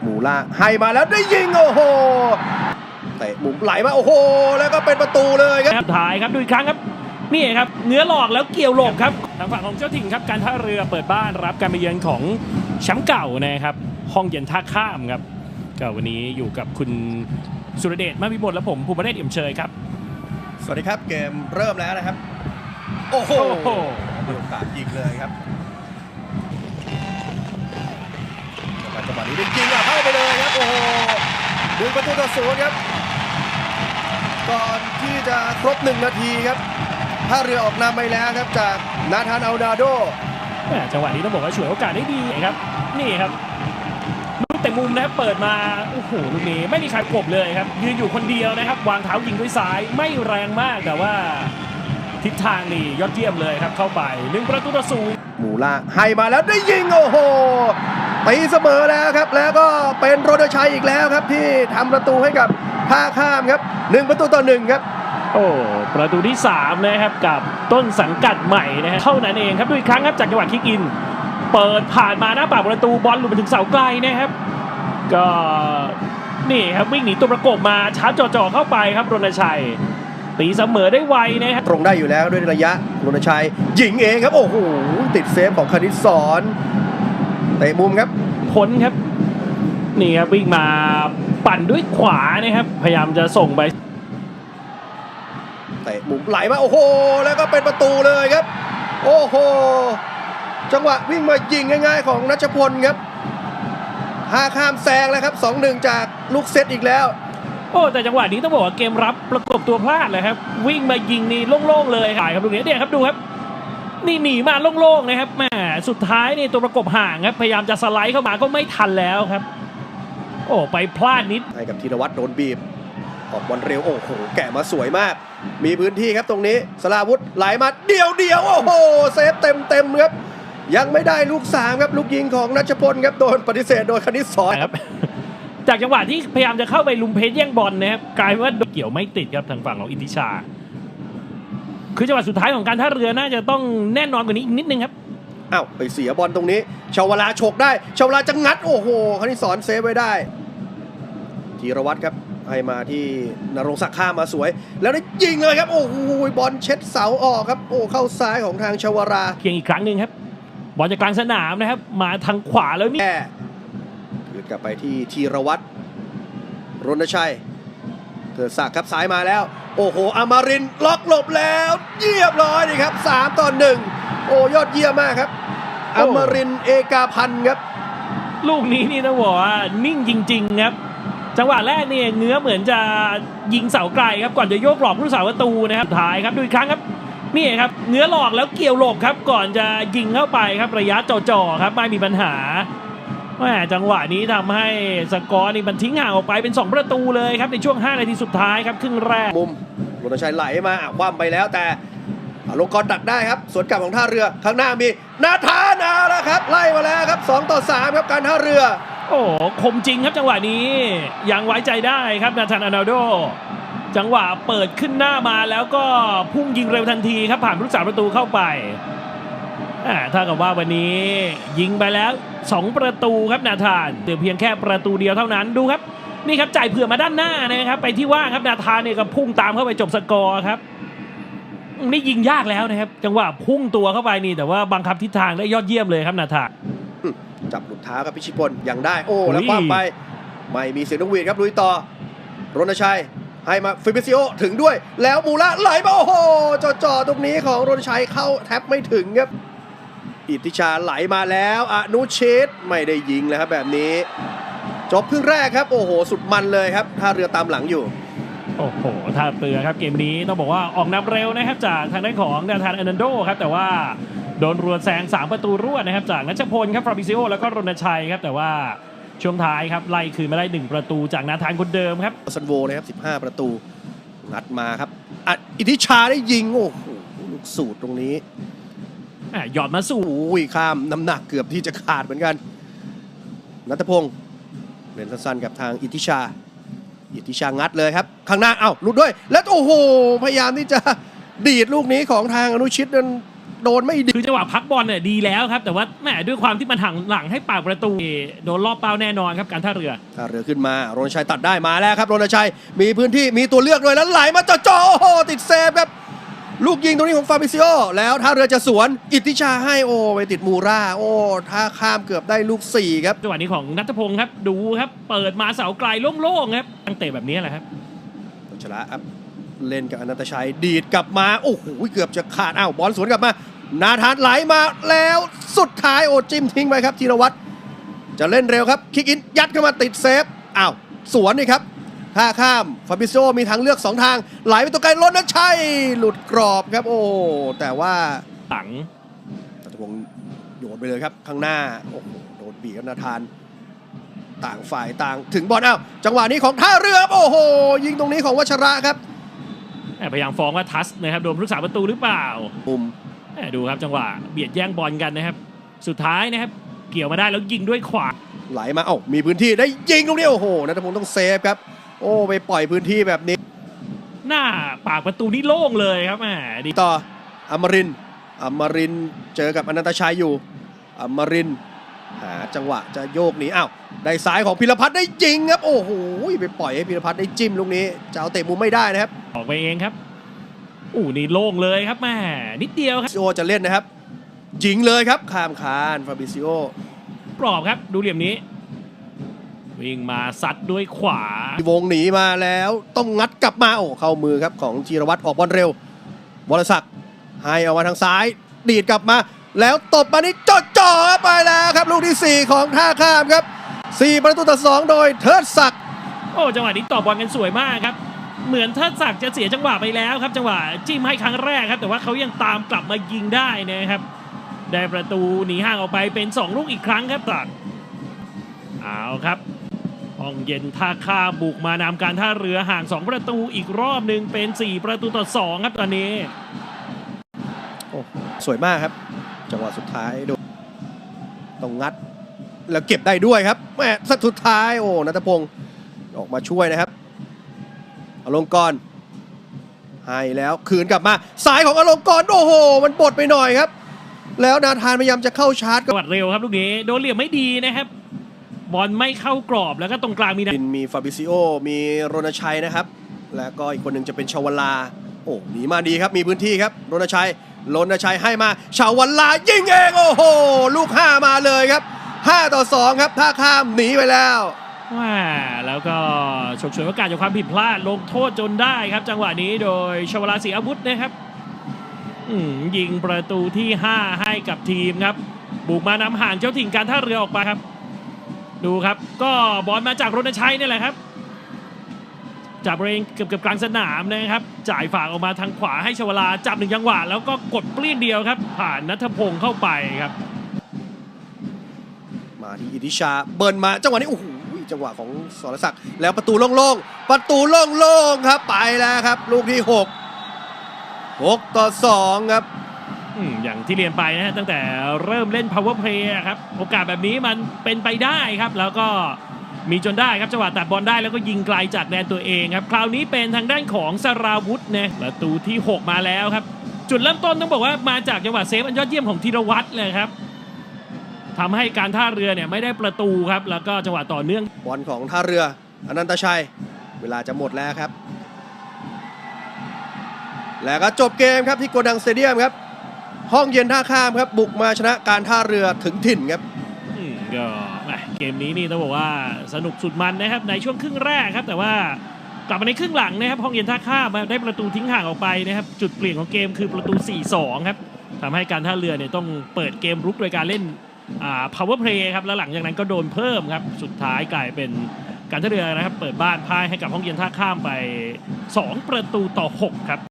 หมูล่าให้มาแล้วได้ยิงโอ้โหเตะมุมไหลมาโอ้โหแล้วก็เป็นประตูเลยครับสุดท้ายครับดูอีกครั้งครับนี่ครับเนื้อหลอกแล้วเกี่ยวหลบครับทางฝั่งของเจ้าถิ่นครับการท่าเรือเปิดบ้านรับการไปเยือนของแชมป์เก่านะครับห้องเย็นท่าข้ามครับก็วันนี้อยู่กับคุณสุรเดช มาวิมลและผมภูมิเดช เอี่ยมเชยครับสวัสดีครับเกมเริ่มแล้วนะครับโอ้โหมีโอกาสยิงเลยครับจังหวะนี้ได้ยิงเข้าไปเลยครับโอ้โห1-0ครับก่อนที่จะครบ1นาทีครับท่าเรือออกนำไปแล้วครับจากนาธาน อัลนาโดจังหวะนี้ต้องบอกว่าฉวยโอกาสได้ดีครับนี่ครับลูกเตะมุมนะครับเปิดมาโอ้โหลูกนี้ไม่มีใครกบเลยครับยืนอยู่คนเดียวนะครับวางเท้ายิงด้วยซ้ายไม่แรงมากแต่ว่าทิศทางนี่ยอดเยี่ยมเลยครับเข้าไป1-0หมูล่าให้มาแล้วได้ยิงโอ้โหตีเสมอแล้วครับแล้วก็เป็นโรดชัยอีกแล้วครับที่ทำประตูให้กับท่าข้ามครับ1-1ครับโอ้ประตูที่3นะครับกับต้นสังกัดใหม่นะฮะเท่านั้นเองครับดูอีกครั้งครับจากจังหวะคิกอินเปิดผ่านมาหน้าปากประตูบอลหลุดไปถึงเสาไกลนะครับก็นี่ครับวิ่งหนีตัวประกบมาชาร์จจ่อเข้าไปครับรณชัยตีเสมอได้ไวนะครับตรงได้อยู่แล้วด้วยระยะรณชัยยิงเองครับโอ้โหติดเซฟของคณิตศรเตะมุมครับพ้นครับนี่ครับวิ่งมาปั่นด้วยขวานะครับพยายามจะส่งไปเตะมุมไหลมาโอ้โหแล้วก็เป็นประตูเลยครับโอ้โหจังหวะวิ่งมายิงง่ายๆของณัชพลครับท่าข้ามแซงแล้วครับ 2-1 จากลูกเซตอีกแล้วโอ้แต่จังหวะนี้ต้องบอกว่าเกมรับประกบตัวพลาดเลยครับวิ่งมายิงนี่โล่งๆเลยถ่ายครับตรงนี้เนี่ยครับดูครับนี่หนีมาโล่งๆนะครับแหมสุดท้ายนี่ตัวประกบห่างครับพยายามจะสไลด์เข้ามาก็ไม่ทันแล้วครับโอ้ไปพลาดนิดให้กับธีรวัตรโดนบีบออกบอลเร็วโอ้โหแกะมาสวยมากมีพื้นที่ครับตรงนี้สราวุธไหลมาเดียวโอ้โหเซฟเต็มครับยังไม่ได้ลูก3ครับลูกยิงของณัชพลครับโดนปฏิเสธโดยคณิตศรครับจากจังหวะที่พยายามจะเข้าไปลุมเพชรแย่งบอลนะครับกลายว่าเกี่ยวไม่ติดครับทางฝั่งของอิทธิชาคือจังหวะสุดท้ายของการท่าเรือน่าจะต้องแน่นอนกว่านี้อีกนิดนึงครับอ้าวไปเสียบอลตรงนี้ชาวลาฉกได้ชาวลาจะงัดโอ้โหคณิตศรเซฟไว้ได้ธีรวัตรครับให้มาที่นรงศักดิ์ข้ามมาสวยแล้วได้ยิงเลยครับโอ้โหบอลเช็ดเสาออกครับโอ้เข้าซ้ายของทางชวราเพียงอีกครั้งหนึ่งครับบอลจากกลางสนามนะครับมาทางขวาแล้วนี่คืนกลับไปที่ธีรวัตรรณชัยเกิดศักดิ์ครับซ้ายมาแล้วโอ้โหอมรินทร์ล็อกหลบแล้วเรียบร้อยนี่ครับ3-1โอ้ยอดเยี่ยมมากครับอมรินทร์เอกาพันธ์ครับลูกนี้นี่ต้องบอกว่านิ่งจริงๆครับจังหวะแรกเนี่ยเงื้อเหมือนจะยิงเสาไกลครับก่อนจะโยกหลอกผู้สาประตูนะครับท้ายครับดูอีกครั้งครับนี่ครับเงื้อหลอกแล้วเกี่ยวหลบครับก่อนจะยิงเข้าไปครับระยะจ่อๆครับไม่มีปัญหาแหมจังหวะนี้ทำให้สกอร์นี่มันทิ้งห่างออกไปเป็น2ประตูเลยครับในช่วง5นาทีสุดท้ายครับครึ่งแรกมุมรณชัยไหลมาคว่ำไปแล้วแต่ลงกรดักได้ครับสวนกลับของท่าเรือข้างหน้ามีนาธานแล้วครับไล่มาแล้วครับ2-3ครับการท่าเรือโอ้คมจริงครับจังหวะนี้ยังไว้ใจได้ครับนาธาน อานาโดจังหวะเปิดขึ้นหน้ามาแล้วก็พุ่งยิงเร็วทันทีครับผ่านผู้รักษาประตูเข้าไปถ้ากับว่าวันนี้ยิงไปแล้ว2ประตูครับนาธานเหลือเพียงแค่ประตูเดียวเท่านั้นดูครับนี่ครับจ่ายเผื่อมาด้านหน้านะครับไปที่ว่างครับนาธานเนี่ยก็พุ่งตามเข้าไปจบสกอร์ครับนี่ยิงยากแล้วนะครับจังหวะพุ่งตัวเข้าไปนี่แต่ว่าบังคับทิศทางได้ยอดเยี่ยมเลยครับนาธานจับหลุดเท้ากับพิชิตพลยังได้โอ้แล้วคว้างไปไม่มีเสียงนกหวีดครับลุยต่อรณชัยให้มาฟิบิซิโอถึงด้วยแล้วมูล่าไหลมาโอ้โหจ่อตรงนี้ของรณชัยเข้าแทบไม่ถึงครับอิทธิชาไหลมาแล้วอนุชิตไม่ได้ยิงแล้วครับแบบนี้จบครึ่งแรกครับโอ้โหสุดมันเลยครับท่าเรือตามหลังอยู่โอ้โหท่าเรือครับเกมนี้ต้องบอกว่าออกนำเร็วนะครับจากทางด้านของนาธาน อานาโดครับแต่ว่าโดนรัวแซง3ประตูรวดนะครับจากณัชพลครับฟราบิซิโอแล้วก็รณชัยครับแต่ว่าช่วงท้ายครับไล่คืนมาได้1ประตูจากนาธานคนเดิมครับซันโวนะครับ15ประตูงัดมาครับอิทธิชาได้ยิงโอ้โหลูกสูตรตรงนี้หยอดมาสู่ข้ามน้ำหนักเกือบที่จะขาดเหมือนกันณัฐพงศ์เล่นสั้นๆกับทางอิทธิชางัดเลยครับข้างหน้าหลุดด้วยแล้วโอ้โหพยายามที่จะดีดลูกนี้ของทางอนุชิตนั้น โดนไม่ดี คือจังหวะพักบอลเนี่ยดีแล้วครับแต่ว่าแหมด้วยความที่มันหังหลังให้ปากประตูโดนรอบเป้าแน่นอนครับการท่าเรือ ท่าเรือขึ้นมารณชัยตัดได้มาแล้วครับรณชัยมีพื้นที่มีตัวเลือกด้วยแล้วไหลมาจ่อๆโอ้โหติดเซฟครับลูกยิงตรงนี้ของฟาบิซิโอแล้วท่าเรือจะสวนอิทธิชาให้โอ้ไปติดมูราโอ้ท่าข้ามเกือบได้ลูก4ครับจังหวะนี้ของนัทพงศ์ครับดูครับเปิดมาเสาไกลโล่งๆครับตั้งเตะแบบนี้แหละครับ วัชระครับเล่นกับอนันตชัยดีดกลับมาโอ้โหเกือบจะขาดอ้าวบอลสวนกลับมานาธานไหลมาแล้วสุดท้ายโอ้จิ้มทิ้งไปครับธีรวัตรจะเล่นเร็วครับคิกอินยัดเข้ามาติดเซฟอ้าวสวนนี่ครับท่าข้ามฟาบิซิโอมีทางเลือก2ทางไหลไปตัวไกลรณชัยหลุดกรอบครับโอ้แต่ว่า หลัง นัทพงศ์โยนไปเลยครับข้างหน้าโอ้โหโดนบีบกับนาธานต่างฝ่ายต่างถึงบอลอ้าวจังหวะนี้ของท่าเรือโอ้โหยิงตรงนี้ของวัชระครับ พยายามฟ้องว่าทัสนะครับโดนผู้รักษาประตูหรือเปล่า มุม ดูครับจังหวะเบียดแย่งบอลกันนะครับสุดท้ายนะครับเกี่ยวมาได้แล้วยิงด้วยขวา ไหลมามีพื้นที่ได้ยิงตรงนี้โอ้โหนัทพงศ์ต้องเซฟครับโอ้ไปปล่อยพื้นที่แบบนี้ หน้าปากประตูนี่โล่งเลยครับแหมดี ต่ออมรินทร์เจอกับอนันตชัยอยู่อมรินทร์หาจังหวะจะโยกหนีอ้าวได้ซ้ายของพิรพัฒน์ได้ยิงครับโอ้โหไปปล่อยให้พิรพัฒน์ได้จิ้มลูกนี้จะเอาเตะมุมไม่ได้นะครับ ออกไปเองครับนี่โล่งเลยครับแหมนิดเดียวครับ ฟาบิซิโอจะเล่นนะครับยิงเลยครับข้ามคานฟาบิซิโอก รอบครับดูเหลี่ยมนี้วิ่งมาซัดด้วยขวา วงหนีมาแล้วต้องงัดกลับมาโอ้เข้ามือครับของธีรวัตรออกบอลเร็ววรศักดิ์ให้ออกมาทางซ้ายดีดกลับมาแล้วตบมานี่จ่อๆไปแล้วครับลูกที่ 4 ของท่าข้ามครับ4-2โดยเทิดศักดิ์ จังหวะนี้ต่อบอลกันสวยมากครับเหมือนเทิดศักดิ์จะเสียจังหวะไปแล้วครับจังหวะจิ้มให้ครั้งแรกครับแต่ว่าเขายังตามกลับมายิงได้นะครับได้ประตูหนีห่างออกไปเป็น2ลูกอีกครั้งครับตัดเอาครับห้องเย็นท่าข้ามบุกมานำการท่าเรือห่าง2ประตูอีกรอบหนึ่งเป็น4-2ครับตอนนี้ โอ้สวยมากครับจังหวะสุดท้ายดูต้องงัดแล้วเก็บได้ด้วยครับแม่สุดท้ายโอ้ณัฐพงศ์ออกมาช่วยนะครับอลงกรณ์ให้แล้วคืนกลับมาสายของอลงกรณ์โอ้โหมันบดไปหน่อยครับแล้วนาธานพยายามจะเข้าชาร์จ จังหวะเร็วครับลูกนี้โดนเหลี่ยมไม่ดีนะครับบอลไม่เข้ากรอบแล้วก็ตรงกลางมีฟาบิซิโอมีรณชัยนะครับแล้วก็อีกคนหนึ่งจะเป็นชาวลาโอ้หนีมาดีครับมีพื้นที่ครับรณชัยให้มาชาวลายิงเองโอ้โหลูก5มาเลยครับ5-2ครับท่าข้ามหนีไปแล้วแล้วก็ฉกฉวยโอกาสจากความผิดพลาดลงโทษจนได้ครับจังหวะนี้โดยชวลาศรีอาวุธนะครับยิงประตูที่5ให้กับทีมครับบุกมานำห่างเจ้าถิ่นการท่าเรือออกไปครับดูครับก็บอลมาจากรณชัยนี่แหละครับจับเองเกือบกลางสนามนะครับจ่ายฝากออกมาทางขวาให้ชวลาจับ1จังหวะแล้วก็กดเปลี่ยนเดียวครับผ่านณัฐพงศ์เข้าไปครับมาที่อิทธิชาเบิร์นมาจังหวะนี้โอ้โหจังหวะของสรศักดิ์แล้วประตูโล่งๆครับไปแล้วครับลูกที่6-2ครับอย่างที่เรียนไปนะฮะตั้งแต่เริ่มเล่น power play ครับโอกาสแบบนี้มันเป็นไปได้ครับแล้วก็มีจนได้ครับจังหวะตัดบอลได้แล้วก็ยิงไกลจากแดนตัวเองครับคราวนี้เป็นทางด้านของสราวุธนะประตูที่6มาแล้วครับจุดเริ่มต้นต้องบอกว่ามาจากจังหวะเซฟอันยอดเยี่ยมของธีรวัตรเลยครับทำให้การท่าเรือเนี่ยไม่ได้ประตูครับแล้วก็จังหวะต่อเนื่องบอลของท่าเรืออนันตชัยเวลาจะหมดแล้วครับแล้วก็จบเกมครับที่โกดังสเตเดียมครับห้องเย็นท่าข้ามครับบุกมาชนะการท่าเรือถึงถิ่นครับก็เกมนี้นี่ต้องบอกว่าสนุกสุดมันนะครับในช่วงครึ่งแรกครับแต่ว่ากลับมาในครึ่งหลังนะครับห้องเย็นท่าข้ามได้ประตูทิ้งห่างออกไปนะครับจุดเปลี่ยนของเกมคือประตู 4-2 ครับทำให้การท่าเรือเนี่ยต้องเปิดเกมรุกโดยการเล่นpower play ครับแล้วหลังจากนั้นก็โดนเพิ่มครับสุดท้ายกลายเป็นการท่าเรือนะครับเปิดบ้านพ่ายให้กับห้องเย็นท่าข้ามไป2-6ครับ